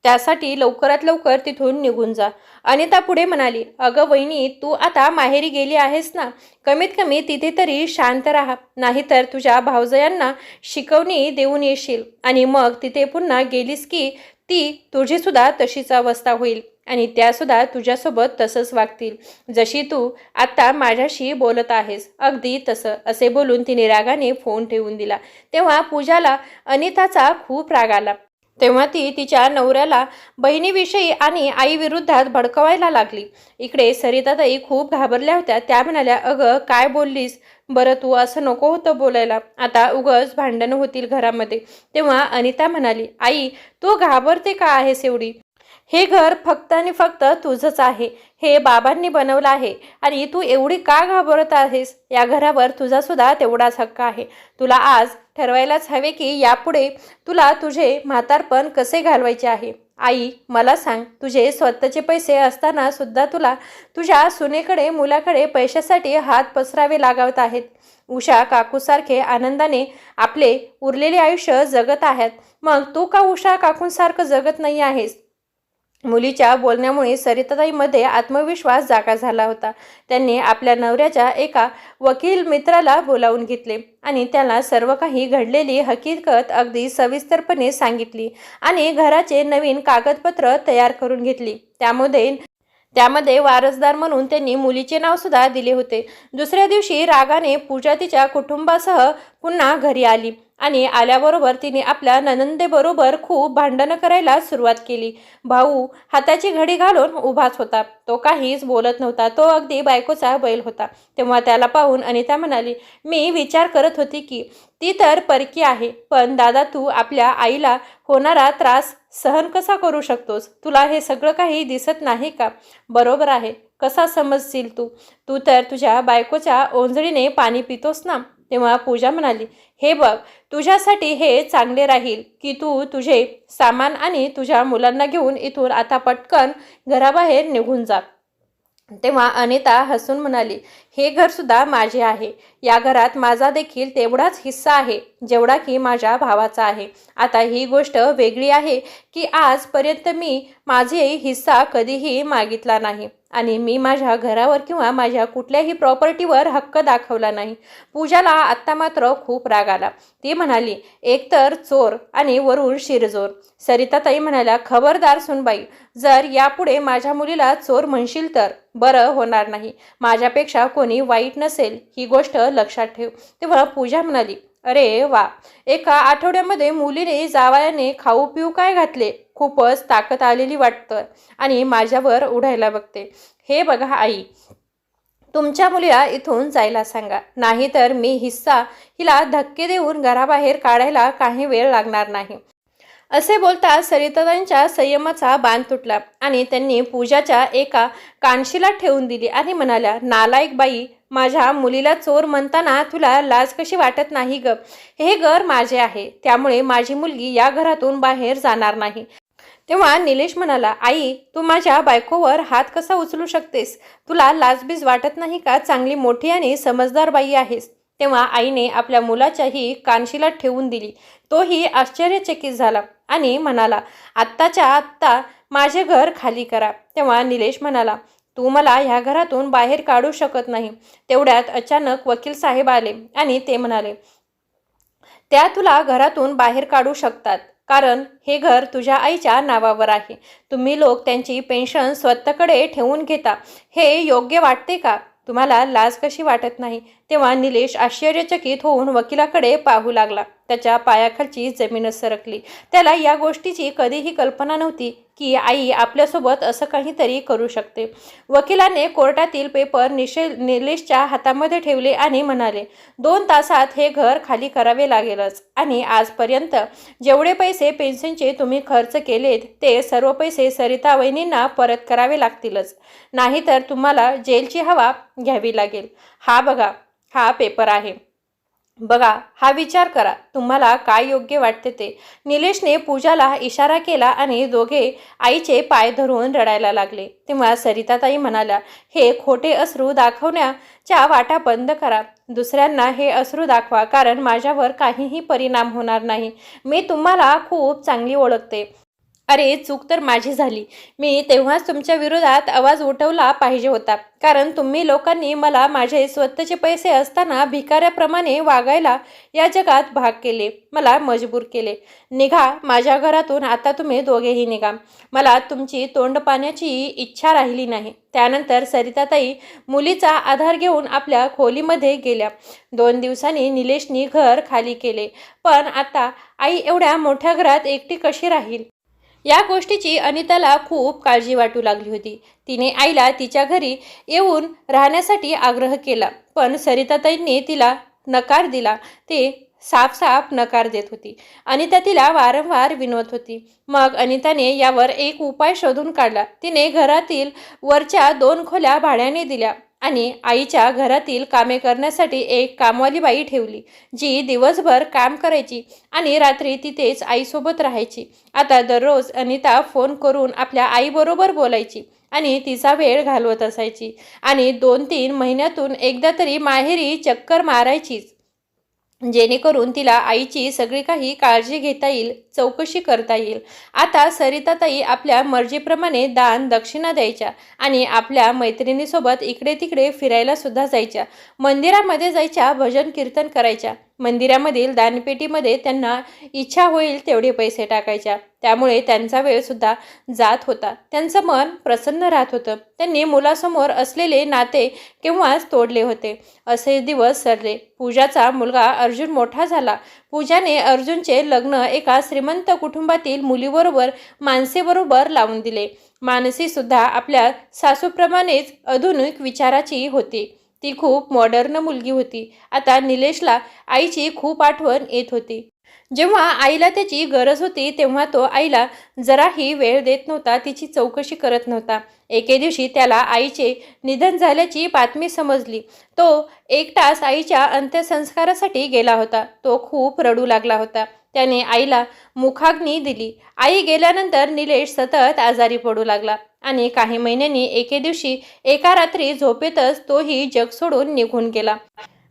त्यासाठी लवकरात लवकर तिथून निघून जा. अनिता पुढे म्हणाली, अगं वहिनी, तू आता माहेरी गेली आहेस ना, कमीत कमी तिथे तरी शांत राहा. नाहीतर तुझ्या भावजयांना शिकवणी देऊन येशील आणि मग तिथे पुन्हा गेलीस की ती तुझी सुद्धा तशीच अवस्था होईल आणि त्यासुद्धा तुझ्यासोबत तसंच वागतील, जशी तू आता माझ्याशी बोलत आहेस, अगदी तसं. असे बोलून तिने रागाने फोन ठेवून दिला. तेव्हा पूजाला अनिताचा खूप राग आला. तेव्हा ती तिच्या नवऱ्याला बहिणीविषयी आणि आईविरुद्धात भडकवायला लागली. इकडे सरिताताई खूप घाबरल्या होत्या. त्या म्हणाल्या, अगं काय बोललीस बरं तू? असं नको होतं बोलायला. आता उगाच भांडणं होतील घरामध्ये. तेव्हा अनिता म्हणाली, आई, तू घाबरते का आहेस एवढी? हे घर फक्त आणि फक्त तुझंच आहे. हे बाबांनी बनवलं आहे आणि तू एवढी का घाबरत आहेस? या घरावर तुझा सुद्धा तेवढाच हक्क आहे. तुला आज ठरवायलाच हवे की यापुढे तुला तुझे म्हातारपण कसे घालवायचे आहे. आई, मला सांग, तुझे स्वतःचे पैसे असताना सुद्धा तुला तुझ्या सुनेकडे, मुलाकडे पैशासाठी हात पसरावे लागत आहेत. उषा काकूसारखे आनंदाने आपले उरलेले आयुष्य जगत आहेत. मग तू का उषा काकूंसारखं जगत नाही आहेस? मुलीच्या बोलण्यामुळे सरिताताईमध्ये आत्मविश्वास जागा झाला होता. त्यांनी आपल्या नवऱ्याच्या एका वकील मित्राला बोलावून घेतले आणि त्याला सर्व काही घडलेली हकीकत अगदी सविस्तरपणे सांगितली आणि घराचे नवीन कागदपत्र तयार करून घेतली. त्यामध्ये वारसदार म्हणून त्यांनी मुलीचे नाव सुद्धा दिले होते. दुसऱ्या दिवशी रागाने पूजा तिच्या कुटुंबासह पुन्हा घरी आली आणि आल्याबरोबर तिने आपल्या ननंदेबरोबर खूप भांडणं करायला सुरुवात केली. भाऊ हाताची घडी घालून उभाच होता. तो काहीच बोलत नव्हता. तो अगदी बायकोचा बैल होता. तेव्हा त्याला पाहून अनिता म्हणाली, मी विचार करत होती की ती तर परकी आहे, पण दादा तू आपल्या आईला होणारा त्रास सहन कसा करू शकतोस? तुला हे सगळं काही दिसत नाही का? बरोबर आहे, कसा समजशील तू? तू तर तुझ्या बायकोच्या ओंजळीने पाणी पितोस ना? तेव्हा पूजा म्हणाली, हे बघ, तुझ्यासाठी हे चांगले राहील की तू तुझे सामान आणि तुझ्या मुलांना घेऊन इथून आता पटकन घराबाहेर निघून जा. तेव्हा अनिता हसून म्हणाली, हे घर सुद्धा माझे आहे. या घरात माझा देखील तेवढाच हिस्सा आहे जेवढा की माझ्या भावाचा आहे. आता ही गोष्ट वेगळी आहे की आजपर्यंत मी माझे हिस्सा कधीही मागितला नाही आणि मी माझ्या घरावर किंवा माझ्या कुठल्याही प्रॉपर्टीवर हक्क दाखवला नाही. पूजाला आत्ता मात्र खूप राग आला. ती म्हणाली, एकतर चोर आणि वरून शिरजोर. सरिताताई म्हणाल्या, खबरदार सुनबाई, जर यापुढे माझ्या मुलीला चोर म्हणशील तर बरं होणार नाही. माझ्यापेक्षा कोणी वाईट नसेल ही गोष्ट लक्षात ठेव. तेव्हा पूजा म्हणाली, अरे वा, एका आठवड्यामध्ये मुलीने जावयाने खाऊ पिऊ काय घातले? खूपच ताकद आलेली वाटतं आणि माझ्यावर उडायला बघते. हे बघा आई, तुमच्या मुलीला इथून जायला सांगा, नाहीतर मी हिस्सा हिला धक्के देऊन घराबाहेर काढायला काही वेळ लागणार नाही. असे बोलता सरिताताईंच्या संयमाचा बांध तुटला आणि त्यांनी पूजाच्या एका कानशीला ठेवून दिली आणि म्हणाल्या, नालायक बाई, माझ्या मुलीला चोर म्हणताना तुला लाज कशी वाटत नाही ग? हे घर माझे आहे, त्यामुळे माझी मुलगी या घरातून बाहेर जाणार नाही. तेव्हा निलेश म्हणाला, आई, तू माझ्या बायकोवर हात कसा उचलू शकतेस? तुला लाजबीज वाटत नाही का? चांगली मोठी आणि समजदार बाई आहेस. तेव्हा आईने आपल्या मुलाच्याही कानशिला ठेवून दिली. तोही आश्चर्यचकित झाला आणि म्हणाला, आत्ताच्या आत्ता माझे घर खाली करा. तेव्हा निलेश म्हणाला, तू मला ह्या घरातून बाहेर काढू शकत नाही. तेवढ्यात अचानक वकील साहेब आले आणि ते म्हणाले, त्या तुला घरातून बाहेर काढू शकतात, कारण हे घर तुझ्या आईच्या नावावर आहे. तुम्ही लोक त्यांची पेन्शन स्वतःकडे ठेवून घेता. हे योग्य वाटते का? तुम्हाला लाज कशी वाटत नाही? तेव्हा निलेश आश्चर्यचकित होऊन वकिलाकडे पाहू लागला. त्याच्या पायाखालची जमीनच सरकली. त्याला या गोष्टीची कधीही कल्पना नव्हती की आई आपल्यासोबत असं काहीतरी करू शकते. वकिलाने कोर्टातील पेपर निलेशच्या हातामध्ये ठेवले आणि म्हणाले, 2 तासात हे घर खाली करावे लागेलच आणि आजपर्यंत जेवढे पैसे पेन्शनचे तुम्ही खर्च केलेत ते सर्व पैसे सरिता वहिनींना परत करावे लागतीलच, नाहीतर तुम्हाला जेलची हवा घ्यावी लागेल. हा बघा, हा पेपर आहे. बघा, हा विचार करा, तुम्हाला काय योग्य वाटते ते. निलेशने पूजाला इशारा केला आणि दोघे आईचे पाय धरून रडायला लागले. तेव्हा सरिताताई म्हणाल्या, हे खोटे अश्रू दाखवण्याच्या वाटा बंद करा. दुसऱ्यांना हे अश्रू दाखवा, कारण माझ्यावर काहीही परिणाम होणार नाही. मी तुम्हाला खूप चांगली ओळखते. अरे, चूक तर माझी झाली. मी तेव्हाच तुमच्या विरोधात आवाज उठवला पाहिजे होता, कारण तुम्ही लोकांनी मला माझे स्वतःचे पैसे असताना भिकाऱ्याप्रमाणे वागायला या जगात भाग केले, मला मजबूर केले. निघा माझ्या घरातून, आता तुम्ही दोघेही निघा. मला तुमची तोंड पाण्याची इच्छा राहिली नाही. त्यानंतर सरिताताई मुलीचा आधार घेऊन आपल्या खोलीमध्ये गेल्या. 2 दिवसांनी निलेशनी घर खाली केले. पण आता आई एवढ्या मोठ्या घरात एकटी कशी राहील? या गोष्टीची अनिताला खूप काळजी वाटू लागली होती. तिने आईला तिच्या घरी येऊन राहण्यासाठी आग्रह केला, पण सरिताताईंनी तिला नकार दिला. ते साफ नकार देत होती. अनिता तिला वारंवार विनवत होती. मग अनिताने यावर एक उपाय शोधून काढला. तिने घरातील वरच्या 2 खोल्या भाड्याने दिल्या आणि आईच्या घरातील कामे करण्यासाठी एक कामवाली बाई ठेवली, जी दिवसभर काम करायची आणि रात्री तिथेच आईसोबत राहायची. आता दररोज अनिता फोन करून आपल्या आईबरोबर बोलायची आणि तिचा वेळ घालवत असायची आणि 2-3 महिन्यातून एकदा तरी माहेरी चक्कर मारायचीच. जेणेकरून तिला आईची सगळी काही काळजी घेता येईल, चौकशी करता येईल. आता सरिताताई आपल्या मर्जीप्रमाणे दान दक्षिणा द्यायच्या आणि आपल्या मैत्रिणीसोबत इकडे तिकडे फिरायला सुद्धा जायच्या. मंदिरामध्ये जायच्या, भजन कीर्तन करायच्या. मंदिरामधील दानपेटीमध्ये त्यांना इच्छा होईल तेवढे पैसे टाकायच्या. त्यामुळे त्यांचा वेळ सुद्धा जात होता. त्यांचं मन प्रसन्न राहत होतं. त्यांनी मुलासमोर असलेले नाते केव्हाच तोडले होते. असे दिवस सरले. पूजाचा मुलगा अर्जुन मोठा झाला. पूजाने अर्जुनचे लग्न एका श्रीमंत कुटुंबातील मुलीबरोबर, मानसीबरोबर लावून दिले. मानसी सुद्धा आपल्या सासूप्रमाणेच आधुनिक विचाराची होती. ती खूप मॉडर्न मुलगी होती. आता निलेशला आईची खूप आठवण येत होती. जेव्हा आईला त्याची गरज होती तेव्हा तो आईला जराही वेळ देत नव्हता, तिची चौकशी करत नव्हता. एके दिवशी त्याला आईचे निधन झाल्याची बातमी समजली. तो एकटाच आईच्या अंत्यसंस्कारासाठी गेला होता. तो खूप रडू लागला होता. त्याने आईला मुखाग्नी दिली. आई गेल्यानंतर निलेश सतत आजारी पडू लागला आणि काही महिन्यांनी एके दिवशी एका रात्री झोपेतच तोही जग सोडून निघून गेला.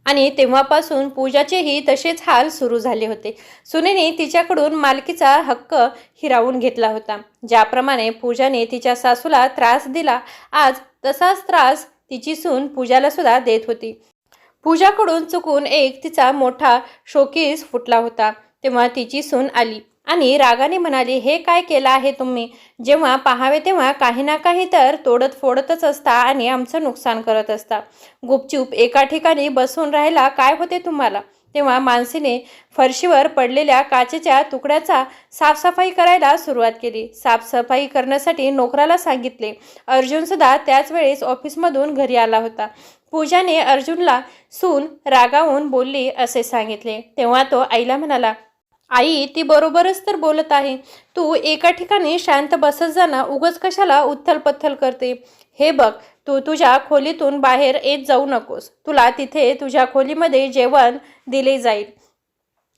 आणि तेव्हापासून पूजाचेही तसेच हाल सुरू झाले होते. सुनेने तिच्याकडून मालकीचा हक्क हिरावून घेतला होता. ज्याप्रमाणे पूजाने तिच्या सासूला त्रास दिला, आज तसाच त्रास तिची सून पूजाला सुद्धा देत होती. पूजाकडून चुकून एक तिचा मोठा शोकेस फुटला होता. तेव्हा तिची सून आली आणि रागाने म्हणाली, हे काय केलं आहे तुम्ही? जेव्हा पाहावे तेव्हा काही ना काही तर तोडत फोडतच असता आणि आमचं नुकसान करत असता. गुपचूप एका ठिकाणी बसून राहायला काय होते तुम्हाला? तेव्हा मानसीने फरशीवर पडलेल्या काचेच्या तुकड्याचा साफसफाई करायला सुरुवात केली. साफसफाई करण्यासाठी नोकराला सांगितले. अर्जुन सुद्धा त्याच वेळेस ऑफिसमधून घरी आला होता. पूजाने अर्जुनला सून रागावून बोलली असे सांगितले. तेव्हा तो आईला म्हणाला, आई, ती बरोबरच तर बोलत आहे. तू एका ठिकाणी शांत बसत जाना, उगाच कशाला उथलपथल करते? हे बघ, तू तुझ्या खोलीतून बाहेर येत जाऊ नकोस. तुला तिथे तुझ्या खोलीमध्ये जेवण दिले जाईल.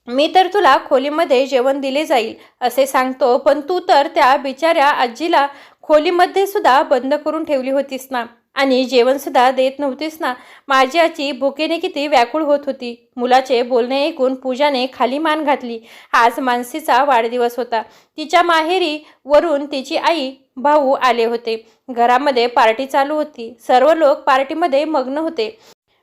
मी तर तुला खोलीमध्ये जेवण दिले जाईल असे सांगतो, पण तू तर त्या बिचाऱ्या आजीला खोलीमध्ये सुद्धा बंद करून ठेवली होतीस ना, आणि जेवण सुद्धा देत नव्हतीस ना. माझी आजी भुकेने किती व्याकुळ होत होती. मुलाचे बोलणे ऐकून पूजाने खाली मान घातली. आज मानसीचा वाढदिवस होता. तिच्या माहेरी वरून तिची आई, भाऊ आले होते. घरामध्ये पार्टी चालू होती. सर्व लोक पार्टीमध्ये मग्न होते.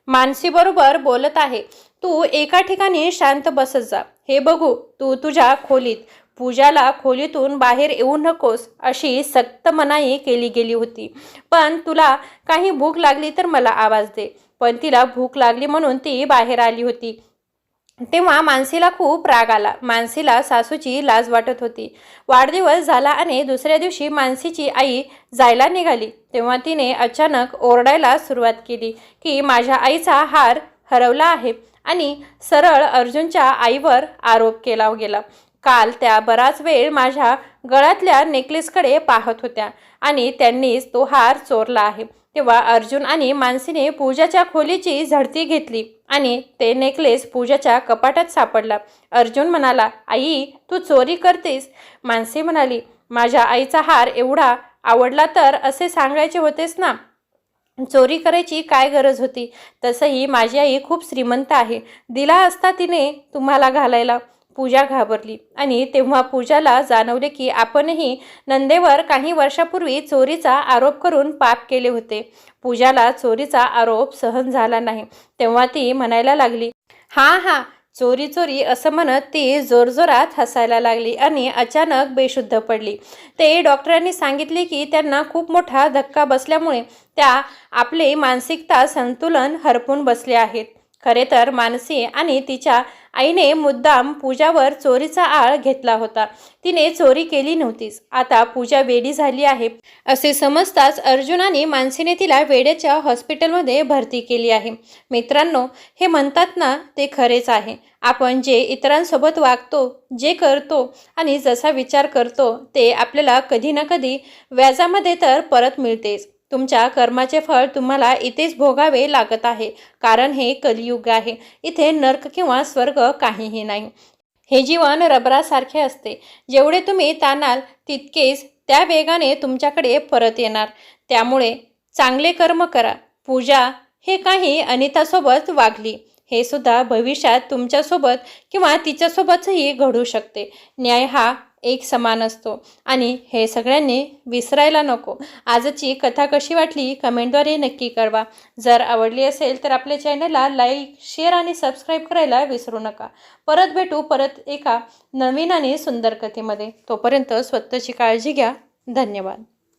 मानसी बरोबर बोलत आहे, तू एका ठिकाणी शांत बसत जा. हे बघू, तू तुझ्या खोलीत. पूजाला खोलीतून बाहेर येऊ नकोस अशी सक्त मनाई केली गेली होती. पण तुला काही भूक लागली तर मला आवाज दे. पण तिला भूक लागली म्हणून ती बाहेर आली होती. तेव्हा मानसीला खूप राग आला. मानसीला सासूची लाज वाटत होती. वाढदिवस झाला आणि दुसऱ्या दिवशी मानसीची आई जायला निघाली. तेव्हा तिने अचानक ओरडायला सुरुवात केली की माझ्या आईचा हार हरवला आहे आणि सरळ अर्जुनच्या आईवर आरोप केला गेला. काल त्या बराच वेळ माझ्या गळ्यातल्या नेकलेसकडे पाहत होत्या आणि त्यांनीच तो हार चोरला आहे. तेव्हा अर्जुन आणि मानसीने पूजाच्या खोलीची झडती घेतली आणि ते नेकलेस पूजाच्या कपाटात सापडला. अर्जुन म्हणाला, आई, तू चोरी करतेस? मानसी म्हणाली, माझ्या आईचा हार एवढा आवडला तर असे सांगायचे होतेस ना. चोरी करायची काय गरज होती? तसंही माझी आई खूप श्रीमंत आहे. दिला असता तिने तुम्हाला घालायला. पूजा घाबरली आणि तेव्हा पूजाला जाणवले की आपणही नंदेवर काही वर्षापूर्वी चोरीचा आरोप करून पाप केले होते. पूजाला चोरीचा आरोप सहन झाला नाही. तेव्हा ती म्हणायला लागली, हा हा, चोरी चोरी असं म्हणत ती जोरजोरात हसायला लागली आणि अचानक बेशुद्ध पडली. ते डॉक्टरांनी सांगितले की त्यांना खूप मोठा धक्का बसल्यामुळे त्या आपले मानसिकता संतुलन हरपून बसले आहेत. खरे तर मानसी आणि तिच्या आईने मुद्दाम पूजावर चोरीचा आळ घेतला होता. तिने चोरी केली नव्हतीच. आता पूजा वेडी झाली आहे असे समजताच अर्जुन आणि मानसीने तिला वेड्याच्या हॉस्पिटलमध्ये भरती केली आहे. मित्रांनो, हे म्हणतात ना, ते खरेच आहे. आपण जे इतरांसोबत वागतो, जे करतो आणि जसा विचार करतो ते आपल्याला कधी ना कधी व्याजामध्ये तर परत मिळतेच. तुमच्या कर्माचे फळ तुम्हाला इथेच भोगावे लागत आहे. कारण हे कलियुग आहे. इथे नर्क किंवा स्वर्ग काहीही नाही. हे जीवन रबरासारखे असते. जेवढे तुम्ही ताणाल तितकेच त्या वेगाने तुमच्याकडे परत येणार. त्यामुळे चांगले कर्म करा. पूजा हे काही अनितासोबत वागली हे सुद्धा भविष्यात तुमच्यासोबत किंवा तिच्यासोबतही घडू शकते. न्याय हा एक समान असतो आणि हे सगळ्यांनी विसरायला नको. आजची कथा कशी वाटली कमेंटद्वारे नक्की कळवा. जर आवडली असेल तर आपल्या चॅनलला लाईक, शेअर आणि सबस्क्राईब करायला विसरू नका. परत भेटू एका नवीन आणि सुंदर कथेमध्ये. तोपर्यंत स्वतःची काळजी घ्या. धन्यवाद.